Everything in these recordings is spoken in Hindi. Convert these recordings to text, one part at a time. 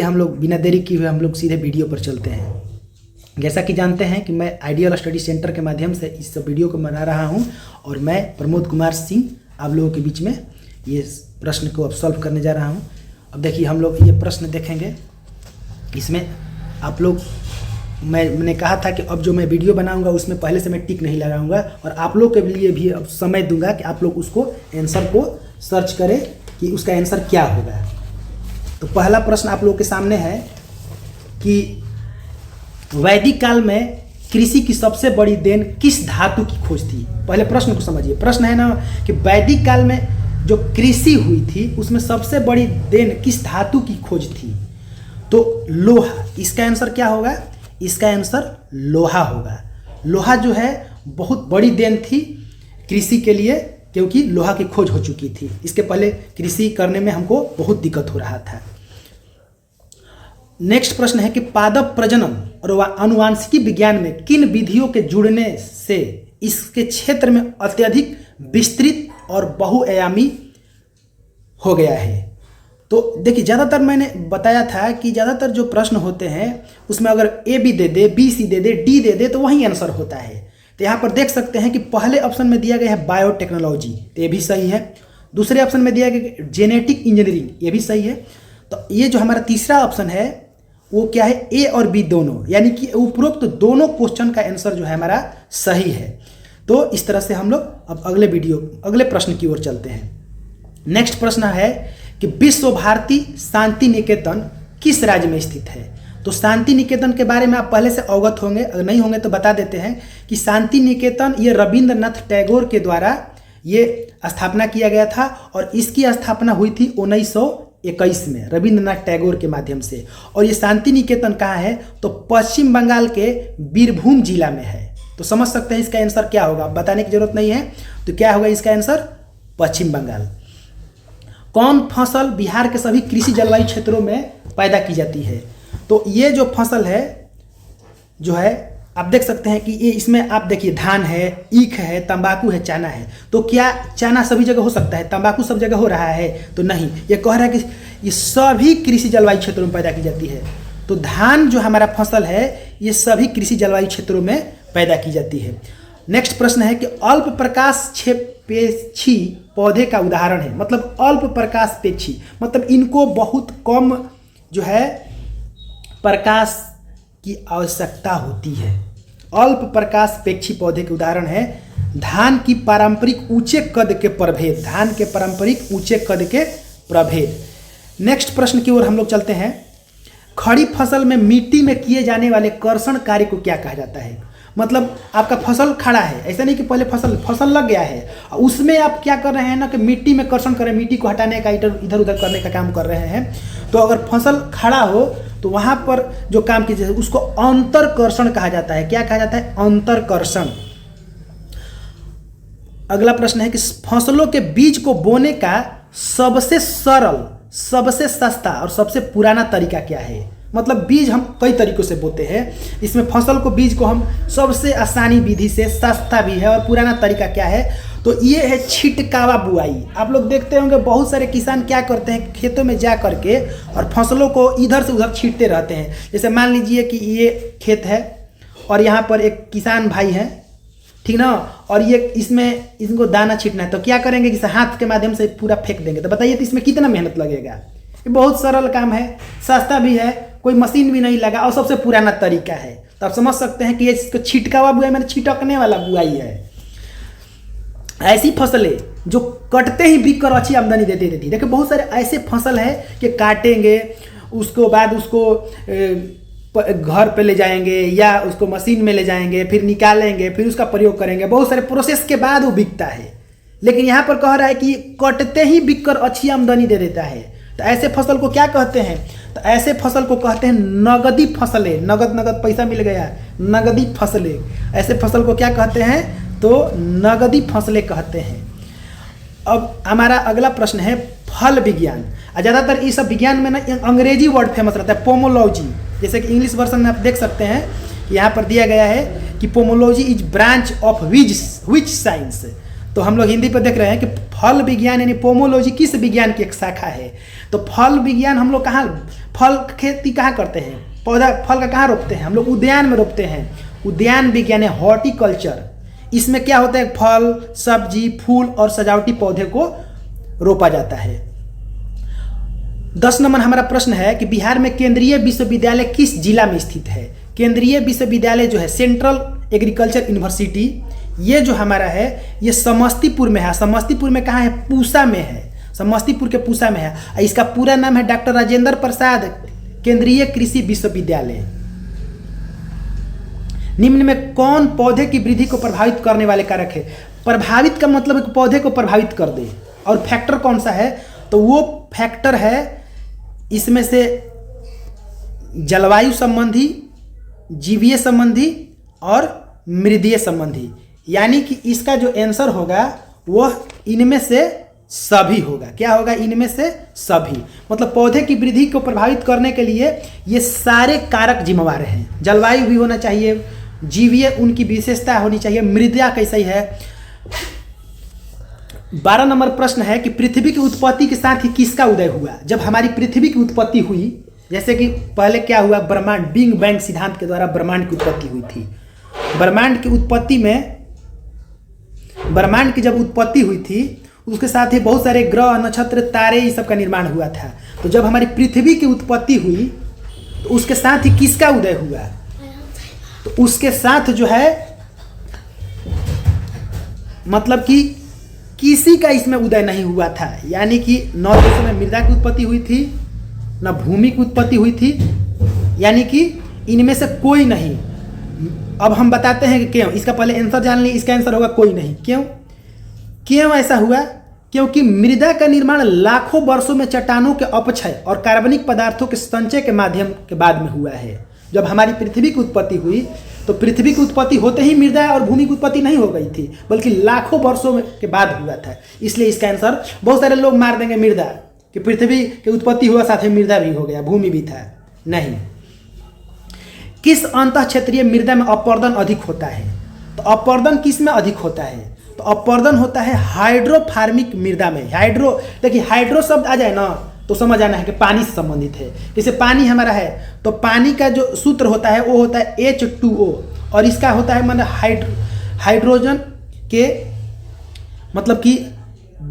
हम लोग बिना देरी किए हुए हम लोग सीधे वीडियो पर चलते हैं। जैसा कि जानते हैं कि मैं आइडियल स्टडी सेंटर के माध्यम से इस वीडियो को बना रहा हूं और मैं प्रमोद कुमार सिंह आप लोगों के बीच में ये प्रश्न को अब सॉल्व करने जा रहा हूं। अब देखिए हम लोग ये प्रश्न देखेंगे। इसमें आप लोग मैंने कहा था कि अब जो मैं वीडियो बनाऊंगा उसमें पहले से मैं टिक नहीं लगाऊंगा और आप लोग के लिए भी अब समय दूंगा कि आप लोग उसको आंसर को सर्च करें कि उसका आंसर क्या होगा। तो पहला प्रश्न आप लोगों के सामने है कि वैदिक काल में कृषि की सबसे बड़ी देन किस धातु की खोज थी। पहले प्रश्न को समझिए। प्रश्न है ना कि वैदिक काल में जो कृषि हुई थी उसमें सबसे बड़ी देन किस धातु की खोज थी। तो लोहा, इसका आंसर क्या होगा? इसका आंसर लोहा होगा। लोहा जो है बहुत बड़ी देन थी कृषि के लिए, क्योंकि लोहा की खोज हो चुकी थी। इसके पहले कृषि करने में हमको बहुत दिक्कत हो रहा था। नेक्स्ट प्रश्न है कि पादप प्रजनन और आनुवांशिकी विज्ञान में किन विधियों के जुड़ने से इसके क्षेत्र में अत्यधिक विस्तृत और बहुआयामी हो गया है। तो देखिए ज़्यादातर मैंने बताया था कि ज़्यादातर जो प्रश्न होते हैं उसमें अगर ए भी दे दे, बी सी दे दे, डी दे दे तो वही आंसर होता है। तो यहाँ पर देख सकते हैं कि पहले ऑप्शन में दिया गया है बायोटेक्नोलॉजी, तो ये भी सही है। दूसरे ऑप्शन में दिया गया जेनेटिक इंजीनियरिंग, ये भी सही है। तो ये जो हमारा तीसरा ऑप्शन है वो क्या है? ए और बी दोनों, यानी कि उपरोक्त दोनों क्वेश्चन का आंसर जो है हमारा सही है। तो इस तरह से हम लोग अब अगले प्रश्न की ओर चलते हैं। नेक्स्ट प्रश्न है कि विश्व भारती शांति निकेतन किस राज्य में स्थित है। तो शांति निकेतन के बारे में आप पहले से अवगत होंगे, अगर नहीं होंगे तो बता देते हैं कि शांति निकेतन ये रविंद्रनाथ टैगोर के द्वारा ये स्थापना किया गया था और इसकी स्थापना हुई थी 1921 में रविंद्रनाथ टैगोर के माध्यम से। और ये शांति निकेतन कहाँ है? तो पश्चिम बंगाल के बीरभूम जिला में है। तो समझ सकते हैं इसका आंसर क्या होगा, बताने की जरूरत नहीं है। तो क्या होगा इसका आंसर? पश्चिम बंगाल। कौन फसल बिहार के सभी कृषि जलवायु क्षेत्रों में पैदा की जाती है? तो ये जो फसल है जो है आप देख सकते हैं कि ये इसमें आप देखिए धान है, ईख है, तंबाकू है, चना है। तो क्या चना सभी जगह हो सकता है? तंबाकू सब जगह हो रहा है? तो नहीं, ये कह रहा है कि ये सभी कृषि जलवायु क्षेत्रों में पैदा की जाती है। तो धान जो हमारा फसल है ये सभी कृषि जलवायु क्षेत्रों में पैदा की जाती है। नेक्स्ट प्रश्न है कि अल्प प्रकाशपेक्षी पौधे का उदाहरण है। मतलब अल्प प्रकाशपेक्षी मतलब इनको बहुत कम जो है प्रकाश की आवश्यकता होती है। अल्प प्रकाशपेक्षी पौधे के उदाहरण है धान की पारंपरिक ऊंचे कद के प्रभेद। धान के पारंपरिक ऊंचे कद के प्रभेद। नेक्स्ट प्रश्न की ओर हम लोग चलते हैं। खड़ी फसल में मिट्टी में किए जाने वाले कर्षण कार्य को क्या कहा जाता है? मतलब आपका फसल खड़ा है, ऐसा नहीं कि पहले फसल लग गया है, उसमें आप क्या कर रहे हैं ना कि मिट्टी में कर्षण करें, मिट्टी को हटाने का इधर उधर करने का काम कर रहे हैं। तो अगर फसल खड़ा हो तो वहाँ पर जो काम कीजिए उसको अंतरकर्षण कहा जाता है। क्या कहा जाता है? अंतरकर्षण। अगला प्रश्न है कि फसलों के बीज को बोने का सबसे सरल, सबसे सस्ता और सबसे पुराना तरीका क्या है? मतलब बीज हम कई तरीकों से बोते हैं, इसमें फसल को बीज को हम सबसे आसानी विधि से, सस्ता भी है और पुराना तरीका क्या है? तो ये है छिटकावा बुआई। आप लोग देखते होंगे बहुत सारे किसान क्या करते हैं, खेतों में जा करके और फसलों को इधर से उधर छींटते रहते हैं। जैसे मान लीजिए कि ये खेत है और यहाँ पर एक किसान भाई है, ठीक ना, और ये इसमें इनको दाना छींटना है। तो क्या करेंगे कि हाथ के माध्यम से पूरा फेंक देंगे। तो बताइए तो इसमें कितना मेहनत लगेगा? ये बहुत सरल काम है, सस्ता भी है, कोई मशीन भी नहीं लगा और सबसे पुराना तरीका है। तो आप समझ सकते हैं कि ये इसको छिटकावा बुआई मैंने छिटकने वाला बुआई है। ऐसी फसलें जो कटते ही बिक कर अच्छी आमदनी देती थी। देखिए बहुत सारे ऐसे फसल है कि काटेंगे, उसको बाद उसको घर पे ले जाएंगे या उसको मशीन में ले जाएंगे, फिर निकालेंगे, फिर उसका प्रयोग करेंगे, बहुत सारे प्रोसेस के बाद वो बिकता है। लेकिन यहाँ पर कह रहा है कि कटते ही बिक कर अच्छी आमदनी दे देता है। तो ऐसे फसल को क्या कहते हैं? तो ऐसे फसल को कहते हैं नगदी फसलें। नगद पैसा मिल गया, नगदी फसलें। ऐसे फसल को क्या कहते हैं? तो नगदी फसलें कहते हैं। अब हमारा अगला प्रश्न है फल विज्ञान। ज़्यादातर इस सब विज्ञान में ना अंग्रेजी वर्ड फेमस रहता है, पोमोलॉजी। जैसे कि इंग्लिश वर्जन में आप देख सकते हैं यहाँ पर दिया गया है कि pomology is branch of which science. तो हम लोग हिंदी पर देख रहे हैं कि फल विज्ञान यानी पोमोलॉजी किस विज्ञान की एक शाखा है। तो फल विज्ञान हम लोग कहाँ फल खेती कहाँ करते हैं, पौधा फल का कहाँ रोपते हैं, हम लोग उद्यान में रोपते हैं। उद्यान विज्ञान है हॉर्टिकल्चर, इसमें क्या होता है फल सब्जी फूल और सजावटी पौधे को रोपा जाता है। 10 नंबर हमारा प्रश्न है कि बिहार में केंद्रीय विश्वविद्यालय किस जिला में स्थित है। केंद्रीय विश्वविद्यालय जो है सेंट्रल एग्रीकल्चर यूनिवर्सिटी, ये जो हमारा है ये समस्तीपुर में है। समस्तीपुर में कहाँ है, पूसा में है, समस्तीपुर के पूसा में है। इसका पूरा नाम है डॉक्टर राजेंद्र प्रसाद केंद्रीय कृषि विश्वविद्यालय। निम्न में कौन पौधे की वृद्धि को प्रभावित करने वाले कारक है। प्रभावित का मतलब है कि पौधे को प्रभावित कर दे, और फैक्टर कौन सा है, तो वो फैक्टर है इसमें से जलवायु संबंधी, जीवीय संबंधी और मृदीय संबंधी, यानी कि इसका जो आंसर होगा वह इनमें से सभी होगा। क्या होगा, इनमें से सभी। मतलब पौधे की वृद्धि को प्रभावित करने के लिए ये सारे कारक जिम्मेवार हैं। जलवायु भी होना चाहिए, जीवीय उनकी विशेषता होनी चाहिए, मृदा कैसी है। 12 नंबर प्रश्न है कि पृथ्वी की उत्पत्ति के साथ ही किसका उदय हुआ। जब हमारी पृथ्वी की उत्पत्ति हुई, जैसे कि पहले क्या हुआ, ब्रह्मांड बिग बैंग सिद्धांत के द्वारा ब्रह्मांड की उत्पत्ति हुई थी। ब्रह्मांड की उत्पत्ति में, ब्रह्मांड की जब उत्पत्ति हुई थी उसके साथ ही बहुत सारे ग्रह नक्षत्र तारे ये सब का निर्माण हुआ था। तो जब हमारी पृथ्वी की उत्पत्ति हुई तो उसके साथ ही किसका उदय हुआ, तो उसके साथ जो है मतलब कि किसी का इसमें उदय नहीं हुआ था। यानी कि न तो इसमें मृदा की उत्पत्ति हुई थी, न भूमि की उत्पत्ति हुई थी, यानी कि इनमें से कोई नहीं। अब हम बताते हैं कि क्यों। इसका पहले आंसर जान ली, इसका आंसर होगा कोई नहीं। क्यों ऐसा हुआ, क्योंकि मृदा का निर्माण लाखों वर्षों में चट्टानों के अपक्षय और कार्बनिक पदार्थों के संचय के माध्यम के बाद में हुआ है। जब हमारी पृथ्वी की उत्पत्ति हुई तो पृथ्वी की उत्पत्ति होते ही मृदा और भूमि की उत्पत्ति नहीं हो गई थी, बल्कि लाखों वर्षों के बाद हुआ था। इसलिए इसका आंसर, बहुत सारे लोग मार देंगे मृदा कि पृथ्वी की उत्पत्ति हुआ साथ ही मृदा भी हो गया, भूमि भी था, नहीं। किस अंतः क्षेत्रीय मृदा में अपरदन अधिक होता है, तो अपरदन किस में अधिक होता है, तो अपरदन होता है हाइड्रोफार्मिक मृदा में। देखिए हाइड्रो शब्द आ जाए ना तो समझ आना है कि पानी से संबंधित है। जैसे पानी हमारा है तो पानी का जो सूत्र होता है वो होता है H2O, और इसका होता है मतलब हाइड्रोजन के मतलब कि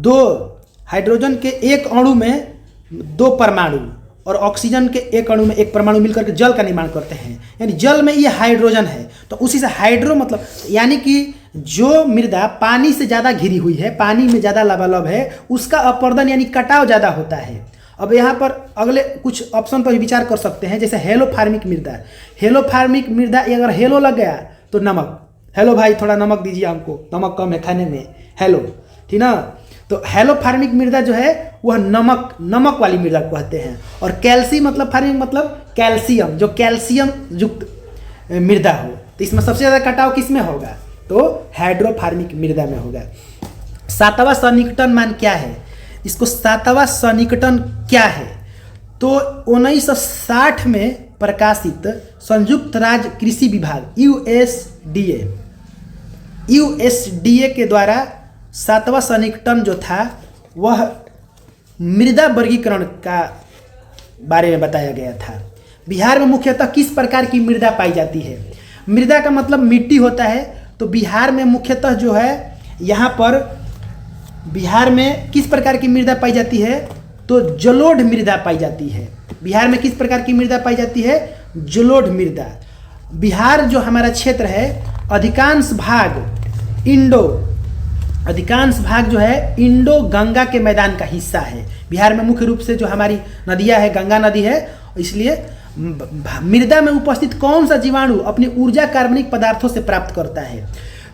2 हाइड्रोजन के एक अणु में 2 परमाणु और ऑक्सीजन के एक अणु में 1 परमाणु मिलकर के जल का निर्माण करते हैं। यानी जल में ये हाइड्रोजन है, तो उसी से हाइड्रो मतलब यानी कि जो मृदा पानी से ज़्यादा घिरी हुई है, पानी में ज़्यादा लबालब है, उसका अपरदन यानी कटाव ज़्यादा होता है। अब यहाँ पर अगले कुछ ऑप्शन पर भी विचार कर सकते हैं, जैसे हेलोफार्मिक मृदा। हेलोफार्मिक मृदा अगर हेलो लग गया तो नमक, हेलो भाई थोड़ा नमक दीजिए हमको, नमक कम है खाने में, हेलो, ठीक ना। तो हेलोफार्मिक मृदा जो है वह नमक वाली मृदा कहते हैं। और कैल्सी मतलब फार्मिक मतलब कैल्शियम, जो कैल्शियम युक्त मृदा हो, तो इसमें सबसे ज़्यादा कटाव किस में होगा, तो हाइड्रोफार्मिक मृदा में होगा। 7वां सन्निकटन मान क्या है, इसको 7वां सन्निकटन क्या है, तो 1960 में प्रकाशित संयुक्त राज्य कृषि विभाग USDA के द्वारा 7वां सन्निकटन जो था वह मृदा वर्गीकरण का बारे में बताया गया था। बिहार में मुख्यतः किस प्रकार की मृदा पाई जाती है। मृदा का मतलब मिट्टी होता है, तो बिहार में मुख्यतः जो है यहाँ पर बिहार में किस प्रकार की मृदा पाई जाती है, तो जलोढ़ मृदा पाई जाती है। बिहार में किस प्रकार की मृदा पाई जाती है, जलोढ़ मृदा। बिहार जो हमारा क्षेत्र है अधिकांश भाग जो है इंडो गंगा के मैदान का हिस्सा है। बिहार में मुख्य रूप से जो हमारी नदियाँ है गंगा नदी है, इसलिए मृदा में उपस्थित कौन सा जीवाणु अपनी ऊर्जा कार्बनिक पदार्थों से प्राप्त करता है,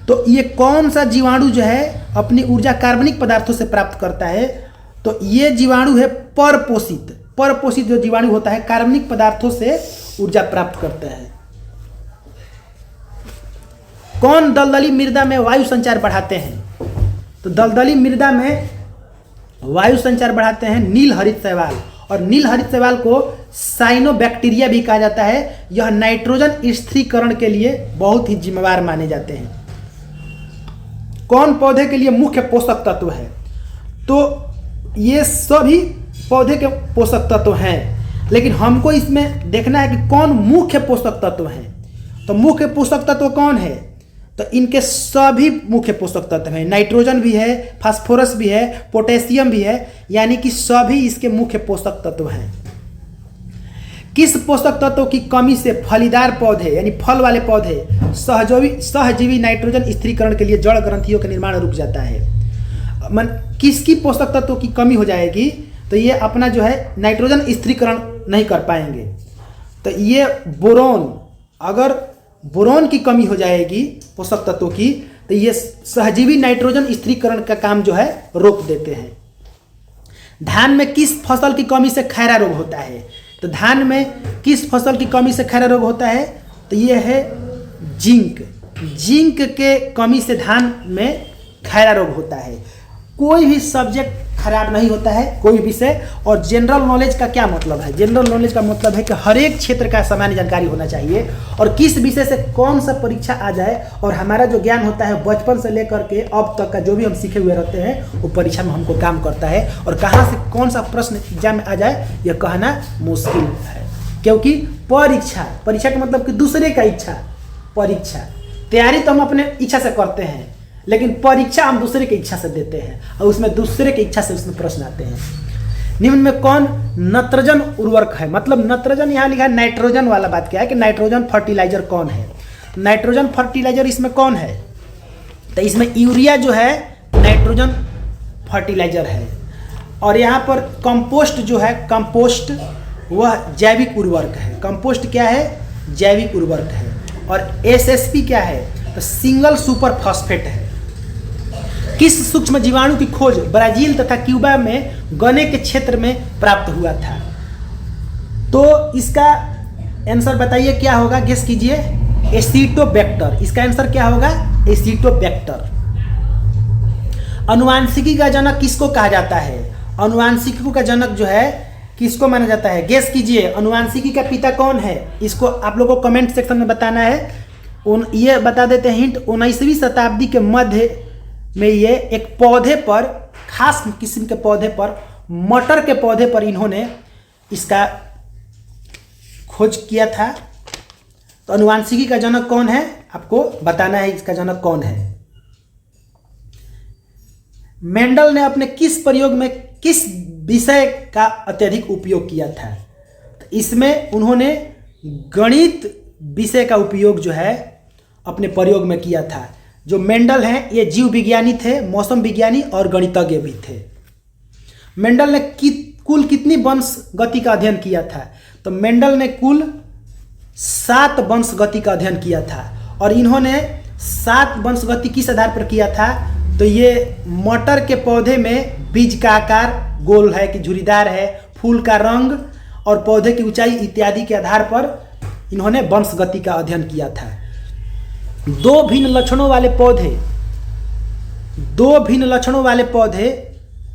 तो ये कौन सा जीवाणु जो है अपनी ऊर्जा कार्बनिक पदार्थों से प्राप्त करता है, तो ये जीवाणु है परपोषित जो जीवाणु होता है कार्बनिक पदार्थों से ऊर्जा प्राप्त करता है। कौन दलदली मृदा में वायु संचार बढ़ाते हैं, तो दलदली मृदा में वायु संचार बढ़ाते हैं नील हरित शैवाल, और नील हरित शैवाल को साइनोबैक्टीरिया भी कहा जाता है। यह नाइट्रोजन स्थिरीकरण के लिए बहुत ही जिम्मेवार माने जाते हैं। कौन पौधे के लिए मुख्य पोषक तत्व है? तो ये सभी पौधे के पोषक तत्व हैं, लेकिन हमको इसमें देखना है कि कौन मुख्य पोषक तत्व हैं। तो मुख्य पोषक तत्व कौन है? तो इनके सभी मुख्य पोषक तत्व हैं। नाइट्रोजन भी है, फास्फोरस भी है, पोटेशियम भी है, यानी कि सभी इसके मुख्य पोषक तत्व हैं। किस पोषक तत्व की कमी से फलीदार पौधे यानी फल वाले पौधे सहजीवी नाइट्रोजन स्थिरीकरण के लिए जड़ ग्रंथियों का निर्माण रुक जाता है? किसकी पोषक तत्वों की कमी हो जाएगी तो ये अपना जो है नाइट्रोजन स्थिरीकरण नहीं कर पाएंगे। तो ये बोरोन, अगर बोरोन की कमी हो जाएगी पोषक तत्वों की, तो ये सहजीवी नाइट्रोजन स्थिरीकरण का काम जो है रोक देते हैं। धान में किस फसल की कमी से खैरा रोग होता है? तो धान में किस फसल की कमी से खैरा रोग होता है? तो ये है जिंक। जिंक के कमी से धान में खैरा रोग होता है। कोई भी सब्जेक्ट खराब नहीं होता है, कोई विषय। और जनरल नॉलेज का क्या मतलब है? जनरल नॉलेज का मतलब है कि हर एक क्षेत्र का सामान्य जानकारी होना चाहिए, और किस विषय से कौन सा परीक्षा आ जाए, और हमारा जो ज्ञान होता है बचपन से लेकर के अब तक का जो भी हम सीखे हुए रहते हैं वो परीक्षा में हमको काम करता है। और कहाँ से कौन सा प्रश्न एग्जाम में आ जाए यह कहना मुश्किल है, क्योंकि परीक्षा का मतलब कि दूसरे का इच्छा। परीक्षा तैयारी तो हम अपने इच्छा से करते हैं, लेकिन परीक्षा हम दूसरे की इच्छा से देते हैं, और उसमें दूसरे की इच्छा से उसमें प्रश्न आते हैं। निम्न में कौन नत्रजन उर्वरक है? मतलब नत्रजन यहाँ लिखा है, नाइट्रोजन वाला बात क्या है कि नाइट्रोजन फर्टिलाइजर कौन है? नाइट्रोजन फर्टिलाइजर इसमें कौन है? तो इसमें यूरिया जो है नाइट्रोजन फर्टिलाइजर है। और यहाँ पर कंपोस्ट जो है, कंपोस्ट वह जैविक उर्वरक है। कंपोस्ट क्या है? जैविक उर्वरक है। और एसएसपी क्या है? तो सिंगल सुपर फॉस्फेट है। किस सूक्ष्म जीवाणु की खोज ब्राजील तथा क्यूबा में गने के क्षेत्र में प्राप्त हुआ था? तो इसका आंसर बताइए क्या होगा, गेस कीजिए। एसिटोबैक्टर। इसका आंसर क्या होगा? एसिटोबैक्टर। अनुवांशिकी का जनक किसको कहा जाता है? अनुवांशिकी का जनक जो है किसको माना जाता है? गेस कीजिए। अनुवांशिकी का पिता कौन है? इसको आप लोगों को कमेंट सेक्शन में बताना है। ये बता देते हैं हिंट। 19वीं शताब्दी के मध्य में ये एक पौधे पर, खास किस्म के पौधे पर, मटर के पौधे पर इन्होंने इसका खोज किया था। तो अनुवांशिकी का जनक कौन है आपको बताना है, इसका जनक कौन है। मेंडल ने अपने किस प्रयोग में किस विषय का अत्यधिक उपयोग किया था? तो इसमें उन्होंने गणित विषय का उपयोग जो है अपने प्रयोग में किया था। जो मेंडल हैं ये जीव विज्ञानी थे, मौसम विज्ञानी और गणितज्ञ भी थे। मेंडल ने कुल कितनी वंश गति का अध्ययन किया था? तो मेंडल ने कुल 7 वंश गति का अध्ययन किया था। और इन्होंने 7 वंश गति किस आधार पर किया था? तो ये मटर के पौधे में बीज का आकार गोल है कि झुर्रीदार है, फूल का रंग और पौधे की ऊंचाई इत्यादि के आधार पर इन्होंने वंश गति का अध्ययन किया था। दो भिन्न लक्षणों वाले पौधे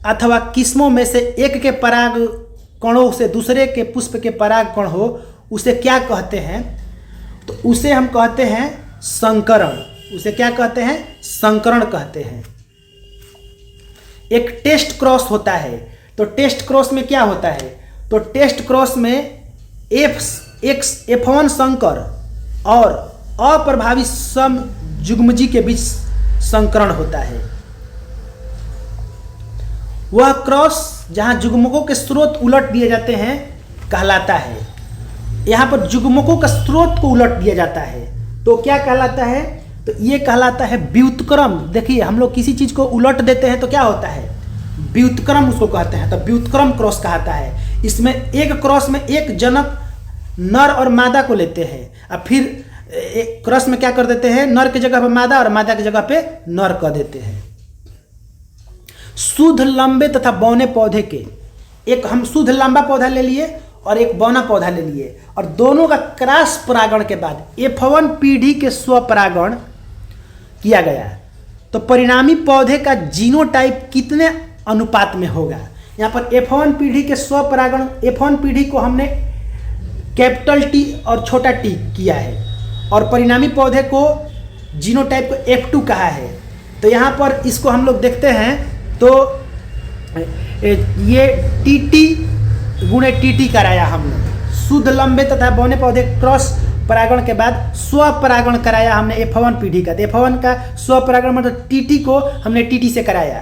अथवा किस्मों में से एक के पराग कणों से दूसरे के पुष्प के पराग कण हो, उसे क्या कहते हैं? तो उसे हम कहते हैं संकरण। उसे क्या कहते हैं? संकरण कहते हैं। एक टेस्ट क्रॉस होता है। तो टेस्ट क्रॉस में क्या होता है? तो टेस्ट क्रॉस में F1 संकर और अप्रभावी समयुग्मजी के बीच संकरण होता है। वह क्रॉस जहां युग्मकों के स्रोत उलट दिए जाते हैं कहलाता है। यहां पर युग्मकों का स्रोत को उलट दिया जाता है तो क्या कहलाता है? तो ये कहलाता है व्युत्क्रम। देखिए हम लोग किसी चीज को उलट देते हैं तो क्या होता है? व्युत्क्रम उसको कहते हैं। तो व्युत्क्रम क्रॉस कहता है। इसमें एक क्रॉस में एक जनक नर और मादा को लेते हैं और फिर एक क्रॉस में क्या कर देते हैं? नर की जगह पर मादा और मादा की जगह पे नर कर देते हैं। शुद्ध लंबे तथा बौने पौधे के, एक हम शुद्ध लंबा पौधा ले लिए और एक बौना पौधा ले लिए, और दोनों का क्रॉस परागण के बाद F1 पीढ़ी के स्वपरागण किया गया तो परिणामी पौधे का जीनोटाइप कितने अनुपात में होगा? यहाँ पर F1 पीढ़ी के स्वपरागण, F1 पीढ़ी को हमने कैपिटल T और छोटा t किया है, और परिणामी पौधे को जीनोटाइप को F2 कहा है। तो यहाँ पर इसको हम लोग देखते हैं तो ये टीटी गुणे टीटी कराया हमने, शुद्ध लंबे तथा बौने पौधे क्रॉस परागण के बाद स्वपरागण कराया हमने F1 पीढ़ी का। तो F1 का स्वपरागण मतलब टीटी को हमने टीटी से कराया।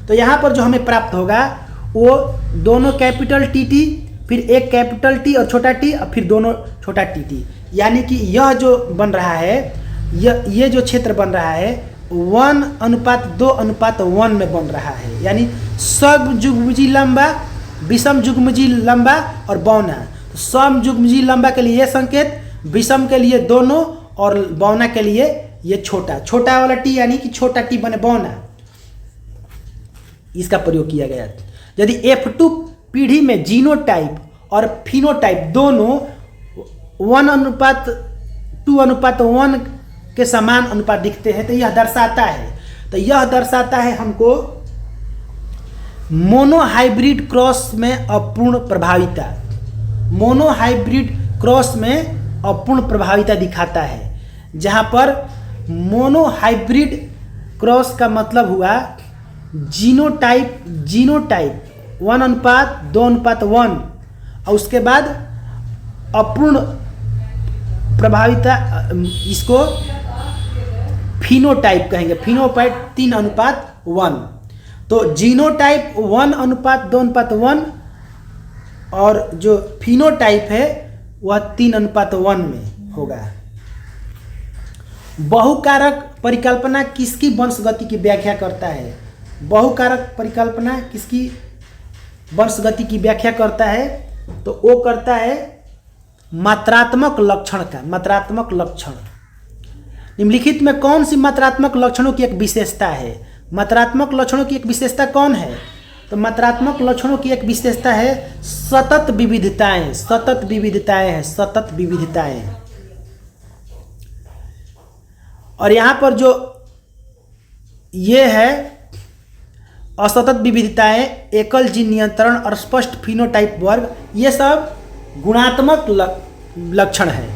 तो यहाँ पर जो हमें प्राप्त होगा वो दोनों कैपिटल टीटी, फिर एक कैपिटल टी और छोटा टी, और फिर दोनों छोटा टी। यानी कि यह जो बन रहा है, ये जो क्षेत्र बन रहा है 1:2:1 में बन रहा है। यानी समयुग्मजी लंबा, विषम युग्मजी लंबा और बौना। तो समयुग्मजी लंबा के लिए ये संकेत, विषम के लिए दोनों और बौना के लिए ये छोटा वाला टी, यानी कि छोटा टी बने बौना, इसका प्रयोग किया गया। यदि F2 पीढ़ी में जीनोटाइप और फिनोटाइप दोनों 1:2:1 के समान अनुपात दिखते हैं तो यह दर्शाता है हमको मोनोहाइब्रिड क्रॉस में अपूर्ण प्रभाविता। मोनोहाइब्रिड क्रॉस में अपूर्ण प्रभाविता दिखाता है, जहाँ पर मोनोहाइब्रिड क्रॉस का मतलब हुआ जीनोटाइप 1:2:1 और उसके बाद अपूर्ण प्रभाविता, इसको फिनोटाइप कहेंगे। फिनोटाइप 3:1। तो जीनोटाइप 1:2:1 और जो फिनोटाइप है वह 3:1 में होगा। बहुकारक परिकल्पना किसकी वंशगति की व्याख्या करता है? बहुकारक परिकल्पना किसकी वंशगति की व्याख्या करता है? तो वो करता है मात्रात्मक लक्षण का। मात्रात्मक लक्षण निम्नलिखित में कौन सी मात्रात्मक लक्षणों की एक विशेषता है? मात्रात्मक लक्षणों की एक विशेषता कौन है? तो मात्रात्मक लक्षणों की एक विशेषता है सतत विविधताएं। सतत विविधताएं। और यहाँ पर जो ये है असतत विविधताएं, एकल जीन नियंत्रण और स्पष्ट फिनोटाइप वर्ग, ये सब गुणात्मक लक्षण है।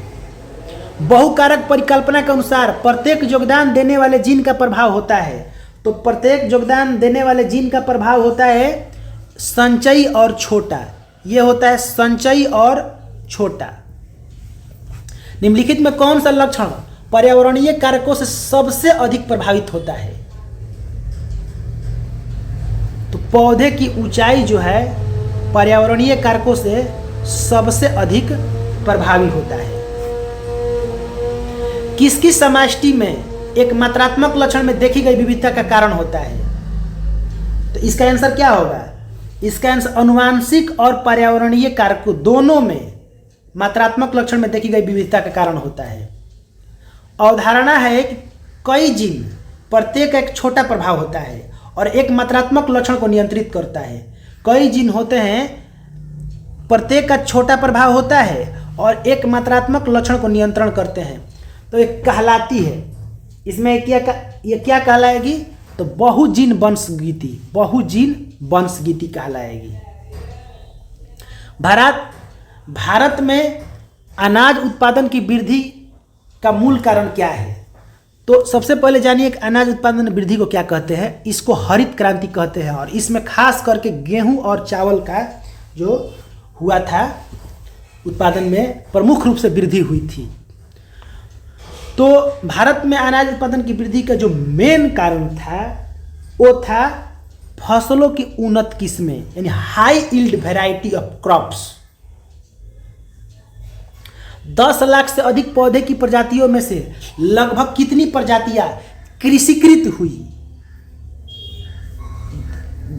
बहुकारक परिकल्पना के अनुसार प्रत्येक योगदान देने वाले जीन का प्रभाव होता है। तो प्रत्येक योगदान देने वाले जीन का प्रभाव होता है संचयी और छोटा। ये होता है संचयी और छोटा। निम्नलिखित में कौन सा लक्षण पर्यावरणीय कारकों से सबसे अधिक प्रभावित होता है? तो पौधे की ऊंचाई जो है पर्यावरणीय कारकों से सबसे अधिक प्रभावी होता है। किसकी समष्टि में एक मात्रात्मक लक्षण में देखी गई विविधता का कारण होता है? तो इसका आंसर क्या होगा? इसका आंसर अनुवांशिक और पर्यावरणीय कारकों दोनों में मात्रात्मक लक्षण में देखी गई विविधता का कारण होता है। अवधारणा है कि कई जीन प्रत्येक एक छोटा प्रभाव होता है और एक मात्रात्मक लक्षण को नियंत्रित करता है। कई जीन होते हैं प्रत्येक का छोटा प्रभाव होता है और एक मात्रात्मक लक्षण को नियंत्रण करते हैं। तो एक कहलाती है, इसमें ये क्या कहलाएगी? तो बहुजीन वंशगीति कहलाएगी। भारत में अनाज उत्पादन की वृद्धि का मूल कारण क्या है? तो सबसे पहले जानिए कि अनाज उत्पादन वृद्धि को क्या कहते हैं। इसको हरित क्रांति कहते हैं और इसमें खास करके गेहूं और चावल का जो हुआ था उत्पादन में प्रमुख रूप से वृद्धि हुई थी। तो भारत में अनाज उत्पादन की वृद्धि का जो मेन कारण था वो था फसलों की उन्नत किस्में, यानी high yield variety of crops. 10 lakh से अधिक पौधे की प्रजातियों में से लगभग कितनी प्रजातियां कृषिकृत हुई?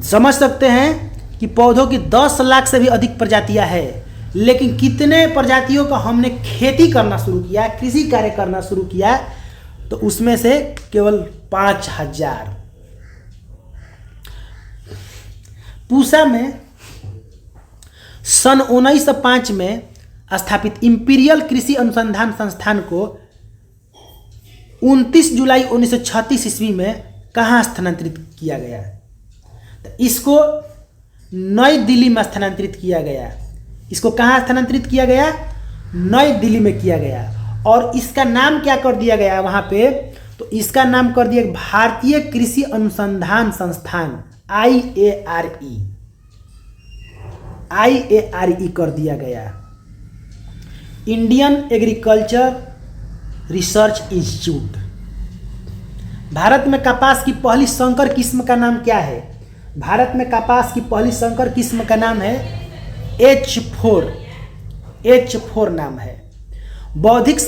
समझ सकते हैं कि पौधों की 10 लाख से भी अधिक प्रजातियां हैं, लेकिन कितने प्रजातियों का हमने खेती करना शुरू किया, कृषि कार्य करना शुरू किया? तो उसमें से केवल 5000। पूसा में सन 1905 में स्थापित इंपीरियल कृषि अनुसंधान संस्थान को 29 जुलाई 1936 ईस्वी में कहाँ स्थानांतरित किया गया? तो इसको नई दिल्ली में स्थानांतरित किया गया। इसको कहाँ स्थानांतरित किया गया? नई दिल्ली में किया गया। और इसका नाम क्या कर दिया गया वहाँ पे? तो इसका नाम कर दिया भारतीय कृषि अनुसंधान संस्थान, IARE, IARE कर दिया गया। Indian agriculture research institute. Bharat में कपास की पहली संकर किस्म का नाम क्या है? भारत में कपास की पहली संकर किस्म का नाम है H4, H4 नाम है। बौद्धिक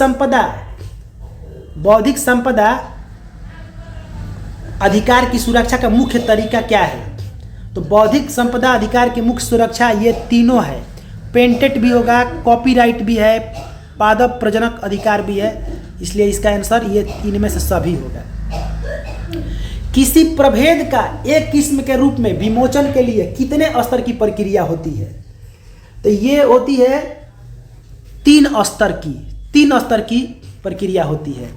संपदा अधिकार की सुरक्षा का मुख्य तरीका क्या है? तो बौद्धिक संपदा अधिकार की मुख्य सुरक्षा ये तीनों है। पेटेंट भी होगा, कॉपीराइट भी है, पादप प्रजनक अधिकार भी है, इसलिए इसका आंसर ये इनमें से सभी होगा। किसी प्रभेद का एक किस्म के रूप में विमोचन के लिए कितने स्तर की प्रक्रिया होती है? तो ये होती है 3 स्तर की प्रक्रिया होती है।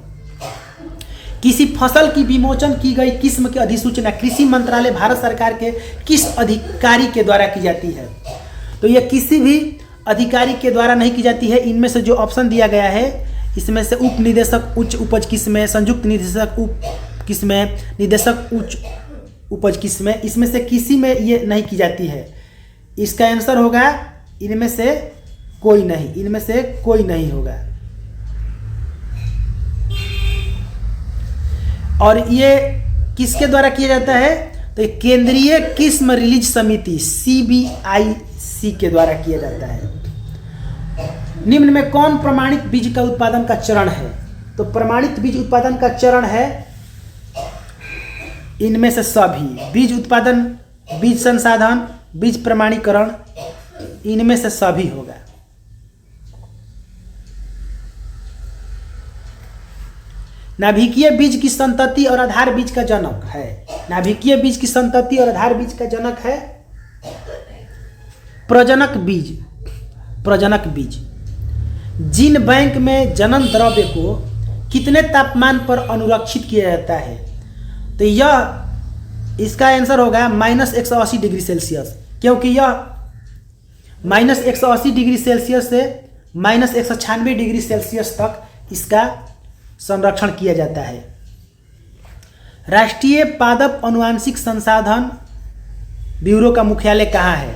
किसी फसल की विमोचन की गई किस्म की अधिसूचना कृषि मंत्रालय भारत सरकार के किस अधिकारी के द्वारा की जाती है? तो यह किसी भी अधिकारी के द्वारा नहीं की जाती है। इनमें से जो ऑप्शन दिया गया है, इसमें से उप निदेशक उच्च उपज किस्में, संयुक्त निदेशक उप किस्में, निदेशक उच्च उपज किस्में, इसमें से किसी में ये नहीं की जाती है। इसका आंसर होगा इनमें से कोई नहीं होगा। और ये किसके द्वारा किया जाता है? तो केंद्रीय किस्म रिलीज समिति CBIC के द्वारा किया जाता है। निम्न में कौन प्रमाणित बीज का उत्पादन का चरण है? तो प्रमाणित बीज उत्पादन का चरण है इनमें से सभी। बीज उत्पादन, बीज संसाधन, बीज प्रमाणीकरण, इनमें से सभी होगा। नाभिकीय बीज की संतति और आधार बीज का जनक है। नाभिकीय बीज की संतति और आधार बीज का जनक है प्रजनक बीज। जीन बैंक में जनन द्रव्य को कितने तापमान पर अनुरक्षित किया जाता है? तो यह इसका आंसर होगा -180 डिग्री सेल्सियस, क्योंकि यह -180 डिग्री सेल्सियस से -196 डिग्री सेल्सियस तक इसका संरक्षण किया जाता है। राष्ट्रीय पादप अनुवांशिक संसाधन ब्यूरो का मुख्यालय कहाँ है?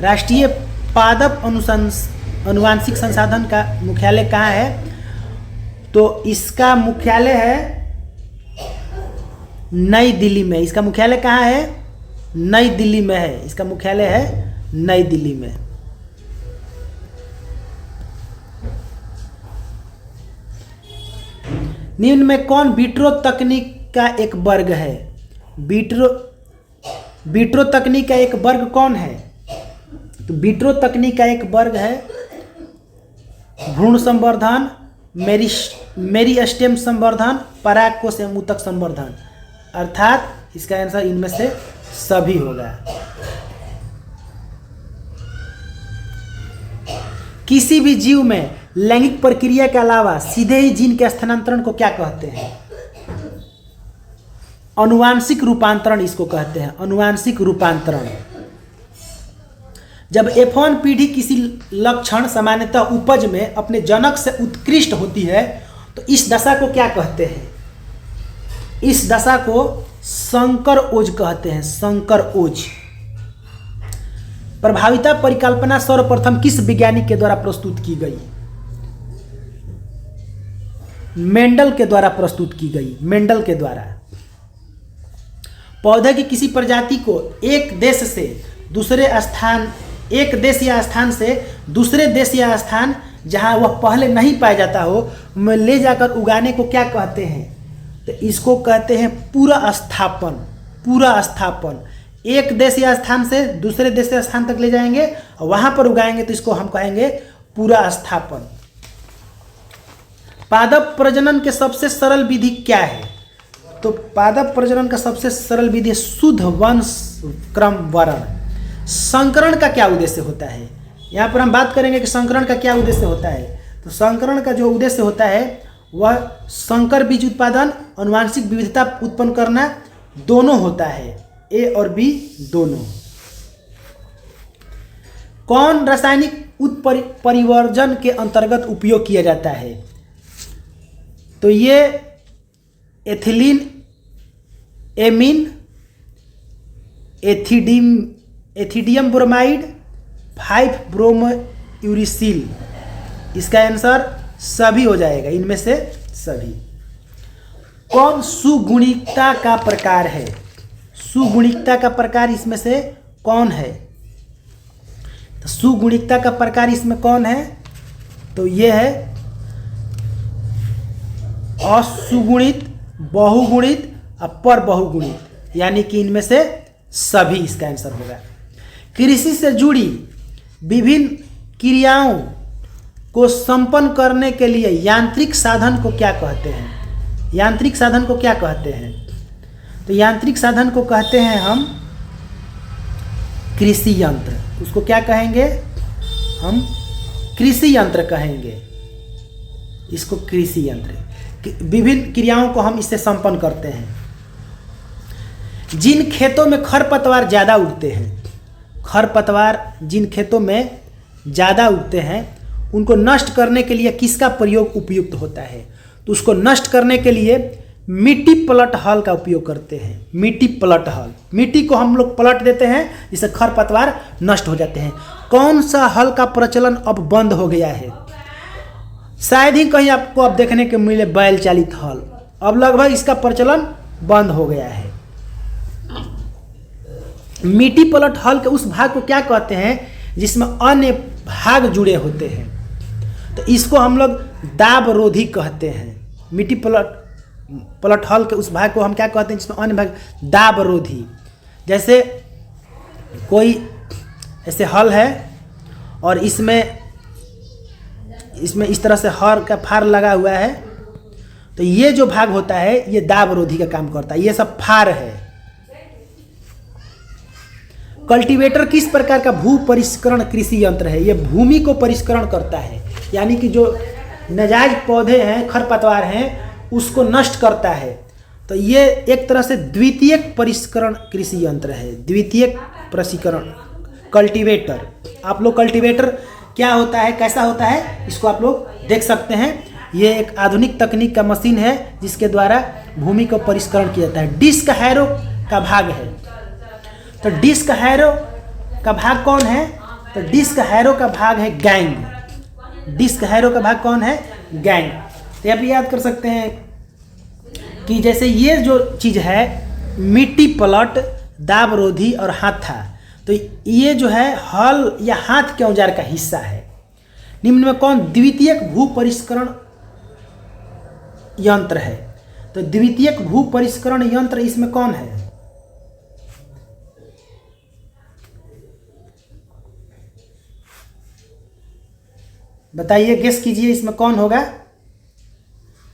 राष्ट्रीय पादप अनुवांशिक संसाधन का मुख्यालय कहाँ है? तो इसका मुख्यालय है नई दिल्ली में। इसका मुख्यालय कहाँ है? नई दिल्ली में है। इसका मुख्यालय है नई दिल्ली में। निम्न में कौन विट्रो तकनीक का एक वर्ग है? विट्रो तकनीक का एक वर्ग कौन है? तो विट्रो तकनीक का एक वर्ग है भ्रूण संवर्धन, मेरिस्टेम संवर्धन, परागकोश एवं ऊतक संवर्धन, अर्थात इसका आंसर इनमें से सभी होगा। किसी भी जीव में लैंगिक प्रक्रिया के अलावा सीधे ही जीन के स्थानांतरण को क्या कहते हैं? अनुवांशिक रूपांतरण इसको कहते हैं, अनुवांशिक रूपांतरण। जब F1 पीढ़ी किसी लक्षण सामान्यतः उपज में अपने जनक से उत्कृष्ट होती है तो इस दशा को क्या कहते हैं? इस दशा को संकर ओज कहते हैं, संकर ओज। प्रभाविता परिकल्पना सर्वप्रथम किस वैज्ञानिक के द्वारा प्रस्तुत की गई? मेंडल के द्वारा प्रस्तुत की गई, मेंडल के द्वारा। पौधे की किसी प्रजाति को एक देश या स्थान से दूसरे देश या स्थान जहां वह पहले नहीं पाया जाता हो में ले जाकर उगाने को क्या कहते हैं? तो इसको कहते हैं पूरा स्थापन। पूरा स्थापन, एक देश या स्थान से दूसरे देश या स्थान तक ले जाएंगे और वहां पर उगाएंगे तो इसको हम कहेंगे पूरा स्थापन। पादप प्रजनन के सबसे सरल विधि क्या है? तो पादप प्रजनन का सबसे सरल विधि शुद्ध वंश क्रम वर्ण। संकरण का क्या उद्देश्य होता है? यहाँ पर हम बात करेंगे कि संकरण का क्या उद्देश्य होता है। तो संकरण का जो उद्देश्य होता है वह संकर बीज उत्पादन, अनुवांशिक विविधता उत्पन्न करना दोनों होता है, ए और बी दोनों। कौन रासायनिक उत्परिवर्जन के अंतर्गत उपयोग किया जाता है? तो ये ethylene amine, ethidium bromide, 5 bromo uracil. इसका आंसर सभी हो जाएगा, इनमें से सभी। कौन सुगुणिकता का प्रकार है? सुगुणिकता का प्रकार इसमें से कौन है? तो सुगुणिकता का प्रकार इसमें कौन है? तो ये है असुगुणित, बहुगुणित और पर बहुगुणित, यानी कि इनमें से सभी इसका आंसर होगा। कृषि से जुड़ी विभिन्न क्रियाओं को संपन्न करने के लिए यांत्रिक साधन को क्या कहते हैं? यांत्रिक साधन को क्या कहते हैं? तो यांत्रिक साधन को कहते हैं हम कृषि यंत्र। उसको क्या कहेंगे? हम कृषि यंत्र कहेंगे इसको, कृषि यंत्र। विभिन्न क्रियाओं को हम इससे संपन्न करते हैं। जिन खेतों में खरपतवार ज़्यादा उगते हैं, खरपतवार जिन खेतों में ज़्यादा उगते हैं उनको नष्ट करने के लिए किसका प्रयोग उपयुक्त होता है? तो उसको नष्ट करने के लिए मिट्टी पलट हल का उपयोग करते हैं। मिट्टी पलट हल, मिट्टी को हम लोग पलट देते हैं जिससे खरपतवार नष्ट हो जाते हैं। कौन सा हल का प्रचलन अब बंद हो गया है? शायद ही कहीं आपको अब देखने को मिले बैल चालित हल, अब लगभग इसका प्रचलन बंद हो गया है। मिट्टी पलट हल के उस भाग को क्या कहते हैं जिसमें अन्य भाग जुड़े होते हैं? तो इसको हम लोग दाब रोधी कहते हैं। मिट्टी पलट हल के उस भाग को हम क्या कहते हैं जिसमें अन्य भाग दाब रोधी। जैसे कोई ऐसे हल है और इसमें इस तरह से हर का फार लगा हुआ है, तो ये जो भाग होता है ये दाब रोधी का काम करता है। ये सब फार है। कल्टीवेटर किस प्रकार का भू परिष्करण कृषि यंत्र है? ये भूमि को परिष्करण करता है, यानी कि जो नाजायज पौधे हैं, खरपतवार हैं, उसको नष्ट करता है। तो ये एक तरह से द्वितीयक परिष्करण कृषि यंत्र है। द्वितीयक परिष्करण कल्टीवेटर। आप लोग कल्टीवेटर क्या होता है, कैसा होता है, इसको आप लोग देख सकते हैं। ये एक आधुनिक तकनीक का मशीन है जिसके द्वारा भूमि को परिष्करण किया जाता है। डिस्क हैरो का भाग है। तो डिस्क हैरो का भाग कौन है? तो डिस्क हैरो का भाग है गैंग। डिस्क हैरो का भाग कौन है? गैंग। तो आप याद कर सकते हैं कि जैसे ये जो चीज़ है मिट्टी पलट, दाब रोधी और हाथा, तो ये जो है हल या हाथ के औजार का हिस्सा है। निम्न में कौन द्वितीयक भू परिष्करण यंत्र है? तो द्वितीयक भू परिष्करण यंत्र इसमें कौन है? बताइए, गेस कीजिए इसमें कौन होगा?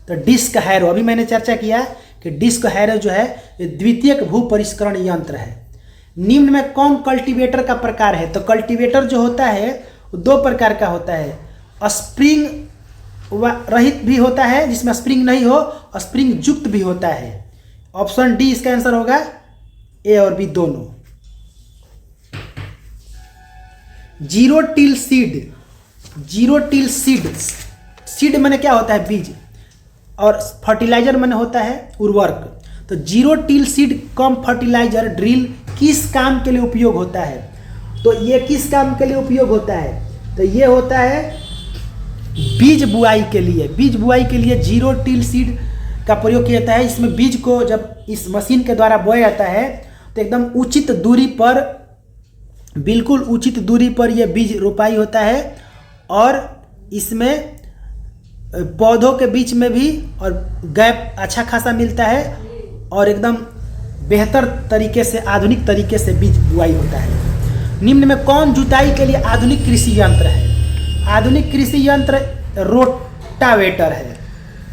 तो डिस्क हैरो। अभी मैंने चर्चा किया कि डिस्क हैरो जो है ये द्वितीयक भू परिष्करण यंत्र है। निम्न में कौन कल्टीवेटर का प्रकार है? तो कल्टीवेटर जो होता है वो दो प्रकार का होता है। स्प्रिंग रहित भी होता है जिसमें स्प्रिंग नहीं हो, स्प्रिंग युक्त भी होता है। ऑप्शन डी इसका आंसर होगा, ए और बी दोनों। Zero till seed. Zero till seed, seed माने क्या होता है? बीज, और फर्टिलाइजर माने होता है उर्वरक। तो zero till seed cum fertilizer drill किस काम के लिए उपयोग होता है? तो ये किस काम के लिए उपयोग होता है? तो ये होता है बीज बुआई के लिए। बीज बुआई के लिए जीरो टिल सीड का प्रयोग किया जाता है। इसमें बीज को जब इस मशीन के द्वारा बोया जाता है तो एकदम उचित दूरी पर, बिल्कुल उचित दूरी पर यह बीज रोपाई होता है, और इसमें पौधों के बीच में भी और गैप अच्छा खासा मिलता है, और एकदम बेहतर तरीके से, आधुनिक तरीके से बीज बुआई होता है। निम्न में कौन जुताई के लिए आधुनिक कृषि यंत्र है? आधुनिक कृषि यंत्र रोटावेटर है।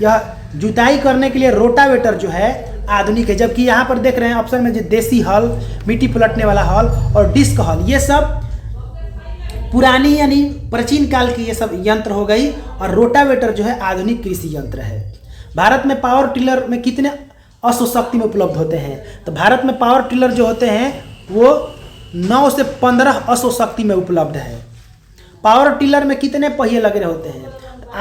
यह जुताई करने के लिए रोटावेटर जो है आधुनिक है। जबकि यहाँ पर देख रहे हैं ऑप्शन में जो देसी हल, मिट्टी पलटने वाला हल और डिस्क हल, ये सब पुरानी यानी प्राचीन काल की ये सब यंत्र हो गई, और रोटावेटर जो है आधुनिक कृषि यंत्र है। भारत में पावर टिलर में कितने अश्वशक्ति में उपलब्ध होते हैं? तो भारत में पावर टिलर जो होते हैं वो 9 से 15 अश्वशक्ति में उपलब्ध है। पावर टिलर में कितने पहिए लगे होते हैं?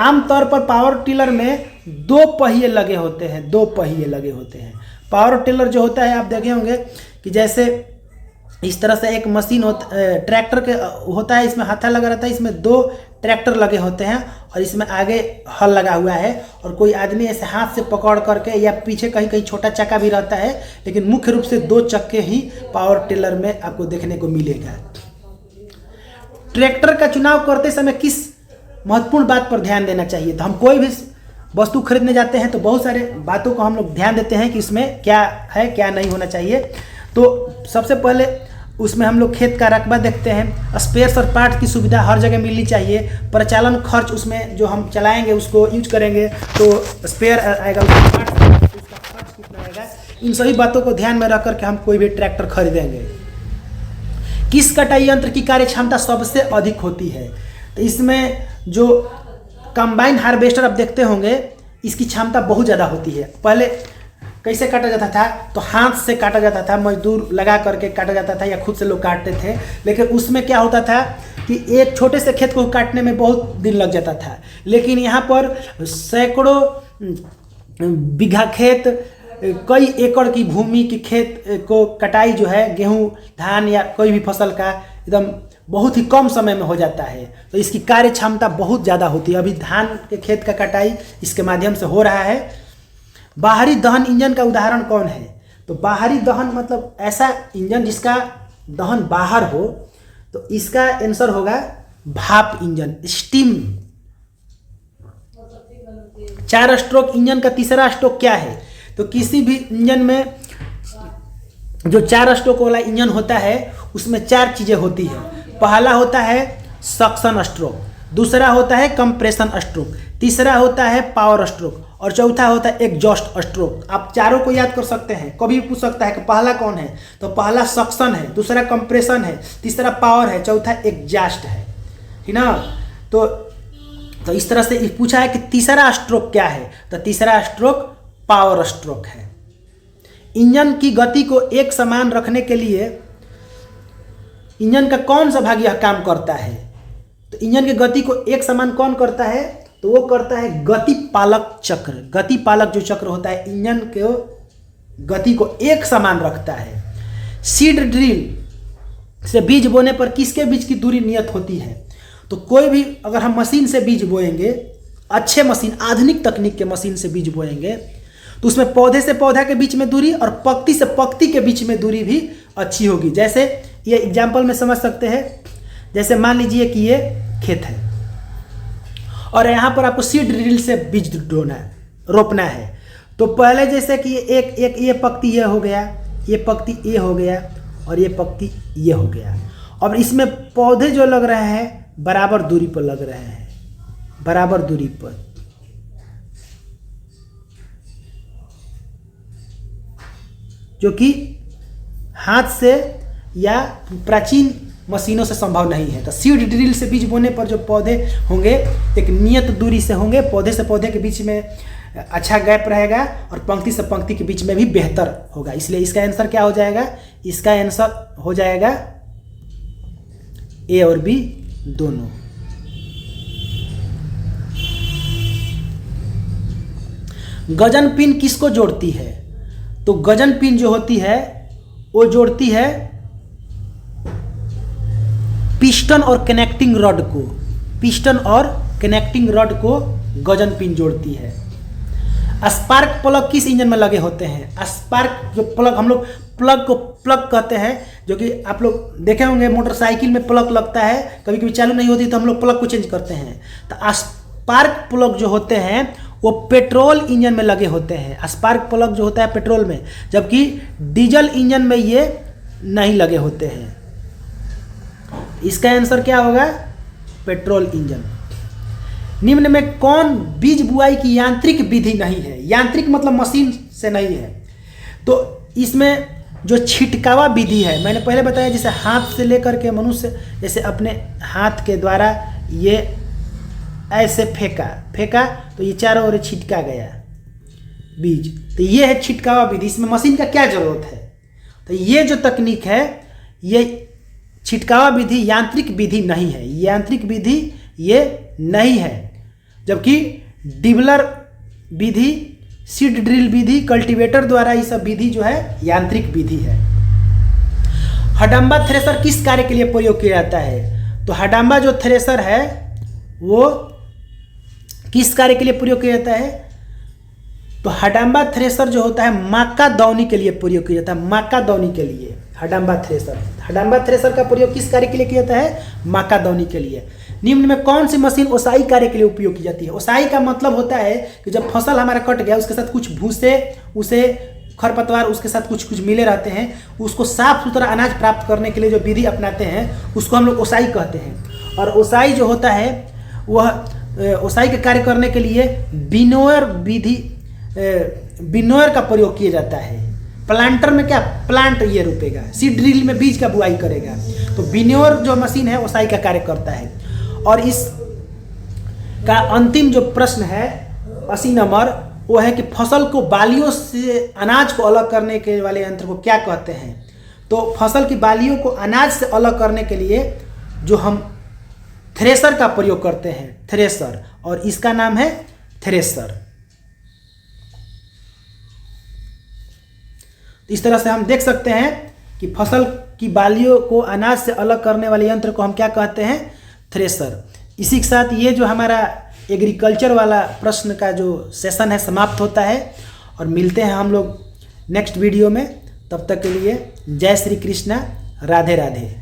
आमतौर पर पावर टिलर में दो पहिए लगे होते हैं, दो पहिए लगे होते हैं। पावर टिलर जो होता है आप देखे होंगे कि जैसे इस तरह से एक मशीन ट्रैक्टर के होता है, इसमें हाथा लगा रहता है, इसमें दो ट्रैक्टर लगे होते हैं और इसमें आगे हल लगा हुआ है और कोई आदमी ऐसे हाथ से पकड़ करके, या पीछे कहीं कहीं छोटा चक्का भी रहता है, लेकिन मुख्य रूप से दो चक्के ही पावर टिलर में आपको देखने को मिलेगा। ट्रैक्टर का चुनाव करते समय किस महत्वपूर्ण बात पर ध्यान देना चाहिए? तो हम कोई भी वस्तु खरीदने जाते हैं तो बहुत सारे बातों को हम लोग ध्यान देते हैं कि इसमें क्या है, क्या नहीं होना चाहिए। तो सबसे पहले उसमें हम लोग खेत का रकबा देखते हैं, स्पेयर्स और पार्ट की सुविधा हर जगह मिलनी चाहिए, परिचालन खर्च उसमें जो हम चलाएंगे उसको यूज करेंगे तो स्पेयर आएगा, उसका पार्ट आएगा, तो उसका खर्च कितना आएगा। इन सभी बातों को ध्यान में रख करके हम कोई भी ट्रैक्टर खरीदेंगे। किस कटाई यंत्र की कार्य क्षमता सबसे अधिक होती है? तो इसमें जो कंबाइन हार्वेस्टर आप देखते होंगे, इसकी क्षमता बहुत ज़्यादा होती है। पहले कैसे काटा जाता था? तो हाथ से काटा जाता था, मजदूर लगा करके काटा जाता था या खुद से लोग काटते थे। लेकिन उसमें क्या होता था कि एक छोटे से खेत को काटने में बहुत दिन लग जाता था, लेकिन यहाँ पर सैकड़ों बीघा खेत, कई एकड़ की भूमि की खेत को कटाई जो है, गेहूं, धान या कोई भी फसल का, एकदम बहुत ही कम समय में हो जाता है। तो इसकी कार्य क्षमता बहुत ज़्यादा होती है। अभी धान के खेत का कटाई इसके माध्यम से हो रहा है। बाहरी दहन इंजन का उदाहरण कौन है? तो बाहरी दहन मतलब ऐसा इंजन जिसका दहन बाहर हो, तो इसका आंसर होगा भाप इंजन, स्टीम। 4 स्ट्रोक इंजन का तीसरा स्ट्रोक क्या है? तो किसी भी इंजन में जो 4 स्ट्रोक वाला इंजन होता है उसमें 4 चीज़ें होती है। पहला होता है सक्शन स्ट्रोक, दूसरा होता है कंप्रेशन स्ट्रोक, तीसरा होता है पावर स्ट्रोक और चौथा होता है एग्जॉस्ट स्ट्रोक। आप चारों को याद कर सकते हैं। कभी भी पूछ सकता है कि पहला कौन है, तो पहला सक्शन है, दूसरा कंप्रेशन है, तीसरा पावर है, चौथा एग्जॉस्ट है, ठीक ना। तो इस तरह से पूछा है कि तीसरा स्ट्रोक क्या है? तो तीसरा स्ट्रोक पावर स्ट्रोक है। इंजन की गति को एक समान रखने के लिए इंजन का कौन सा भाग यह काम करता है? तो इंजन की गति को एक समान कौन करता है? तो वो करता है गति पालक चक्र। गति पालक जो चक्र होता है इंजन के गति को एक समान रखता है। सीड ड्रिल से बीज बोने पर किसके बीज की दूरी नियत होती है? तो कोई भी अगर हम मशीन से बीज बोएंगे, अच्छे मशीन, आधुनिक तकनीक के मशीन से बीज बोएंगे, तो उसमें पौधे से पौधा के बीच में दूरी और पंक्ति से पंक्ति के बीच में दूरी भी अच्छी होगी। जैसे ये एग्जाम्पल में समझ सकते हैं, जैसे मान लीजिए कि ये खेत है और यहाँ पर आपको सीड ड्रिल से बीज रोपना है। तो पहले जैसे कि एक ये पंक्ति ये हो गया, ये पंक्ति ये हो गया और ये पंक्ति ये हो गया। अब इसमें पौधे जो लग रहे हैं बराबर दूरी पर लग रहे हैं, बराबर दूरी पर। जो कि हाथ से या प्राचीन मशीनों से संभव नहीं है। तो सीड ड्रिल से बीज बोने पर जो पौधे होंगे एक नियत दूरी से होंगे, पौधे से पौधे के बीच में अच्छा गैप रहेगा और पंक्ति से पंक्ति के बीच में भी बेहतर होगा। इसलिए इसका आंसर क्या हो जाएगा? इसका आंसर हो जाएगा ए और बी दोनों। गजन पिन किसको जोड़ती है? तो गजन पिन जो होती है वो जोड़ती है पिस्टन और कनेक्टिंग रॉड को। पिस्टन और कनेक्टिंग रॉड को गजन पिन जोड़ती है। स्पार्क प्लग किस इंजन में लगे होते हैं? स्पार्क जो प्लग, हम लोग प्लग को प्लग कहते हैं, जो कि आप लोग देखे होंगे मोटरसाइकिल में प्लग लगता है, कभी कभी चालू नहीं होती तो हम लोग प्लग को चेंज करते हैं। तो स्पार्क प्लग जो होते हैं वो पेट्रोल इंजन में लगे होते हैं। स्पार्क प्लग जो होता है पेट्रोल में, जबकि डीजल इंजन में ये नहीं लगे होते हैं। इसका आंसर क्या होगा? Petrol engine. निम्न में कौन बीज बुआई की यांत्रिक विधि नहीं है? यांत्रिक मतलब मशीन से नहीं है। तो इसमें जो छिटकावा विधि है, मैंने पहले बताया, जैसे हाथ से लेकर के मनुष्य जैसे अपने हाथ के द्वारा ये ऐसे फेंका तो ये चारों ओर छिटका गया बीज। तो ये है छिटकावा विधि। इसमें मशीन का क्या जरूरत है? तो ये जो तकनीक है ये छिटकावा विधि यांत्रिक विधि नहीं है, यांत्रिक विधि ये नहीं है। जबकि डिबलर विधि, सीड ड्रिल विधि, कल्टीवेटर द्वारा, ये सब विधि जो है यांत्रिक विधि है। हडम्बा थ्रेसर किस कार्य के लिए प्रयोग किया जाता है? तो हडम्बा जो थ्रेसर है वो किस कार्य के लिए प्रयोग किया जाता है? तो हडम्बा थ्रेसर जो होता है मक्का दौनी के लिए प्रयोग किया जाता है, मक्का दौनी के लिए हडम्बा थ्रेसर का प्रयोग किस कार्य के लिए किया जाता है? मक्का दौनी के लिए। निम्न में कौन सी मशीन ओसाई कार्य के लिए उपयोग की जाती है? ओसाई का मतलब होता है कि जब फसल हमारा कट गया उसके साथ कुछ भूसे, उसे खरपतवार उसके साथ कुछ कुछ मिले रहते हैं, उसको साफ सुथरा अनाज प्राप्त करने के लिए जो विधि अपनाते हैं उसको हम लोग ओसाई कहते हैं। और ओसाई जो होता है वह ओसाई के कार्य करने के लिए विनोअर विधि, विनोअर का प्रयोग किया जाता है। प्लांटर में क्या प्लांट ये रोपेगा, सीड ड्रिल में बीज का बुआई करेगा। तो विनोअर जो मशीन है ओसाई का कार्य करता है। और इस का अंतिम जो प्रश्न है 80 नंबर, वो है कि फसल को बालियों से अनाज को अलग करने के वाले यंत्र को क्या कहते हैं? तो फसल की बालियों को अनाज से अलग करने के लिए जो हम थ्रेसर का प्रयोग करते हैं, थ्रेसर, और इसका नाम है थ्रेसर। इस तरह से हम देख सकते हैं कि फसल की बालियों को अनाज से अलग करने वाले यंत्र को हम क्या कहते हैं? थ्रेसर। इसी के साथ ये जो हमारा एग्रीकल्चर वाला प्रश्न का जो सेशन है समाप्त होता है, और मिलते हैं हम लोग नेक्स्ट वीडियो में। तब तक के लिए जय श्री कृष्णा, राधे राधे।